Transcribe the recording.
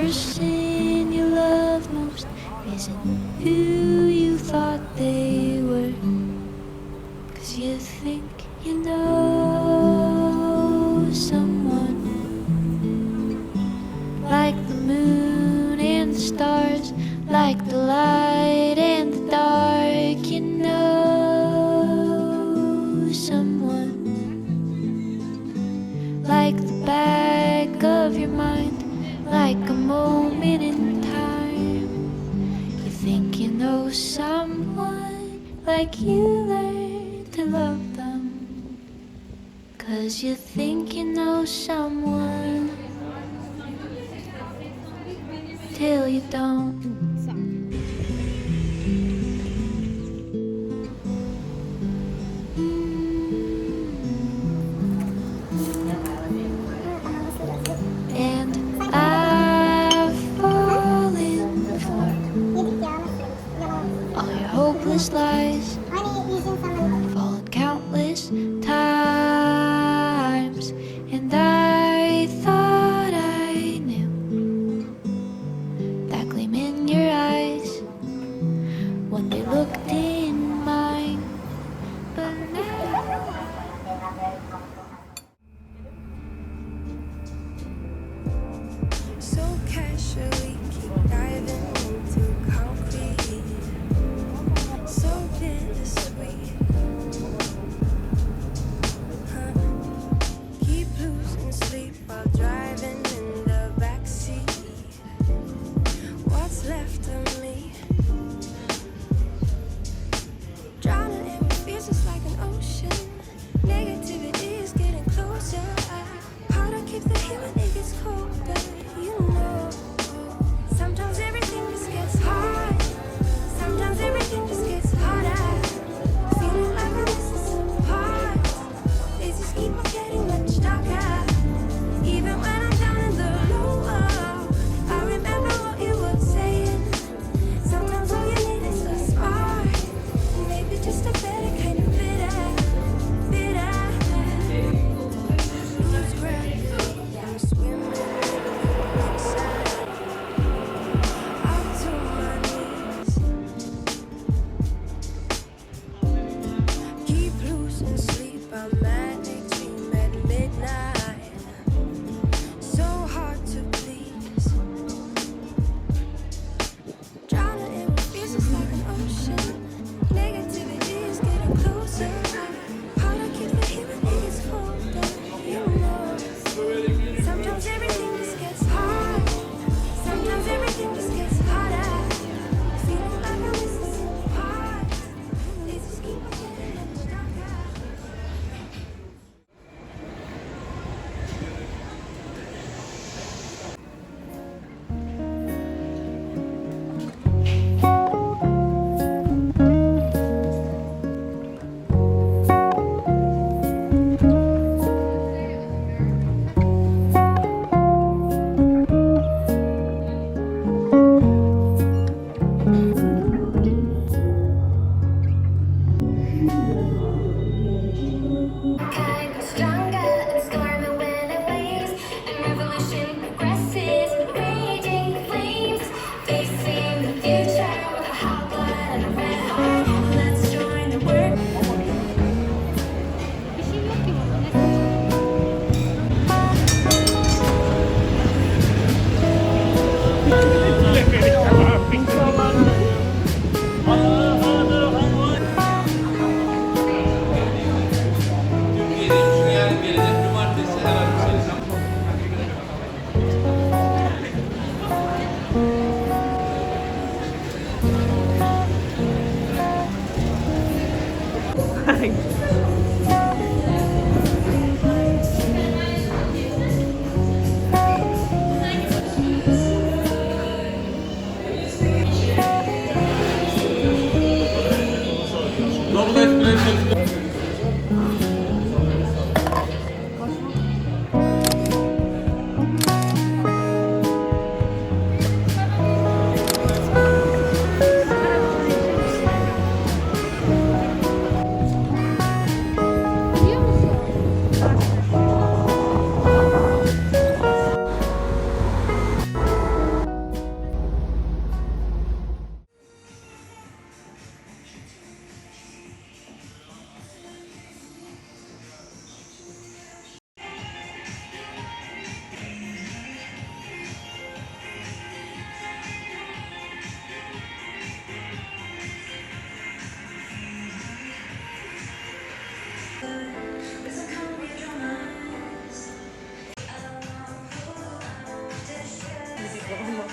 person you love most isn't who you thought they were. 'Cause you think you know someone, like the moon and the stars, like the light and the dark. You know someone, like the back of your mind, like a moment in time. You think you know someone, like you learn to love them. 'Cause you think you know someone till you don't. And I've fallen for all your hopeless lies. Fallen countless times, and I thought I knew that gleam in your eyes when they looked in mine. But now so casually keep diving into concrete, so bittersweet. Keep losing sleep while driving in the backseat. What's left of me? Drowning in fears is like an ocean. Negativity is getting closer. How to keep the heat when it gets colder. You know 死了吗？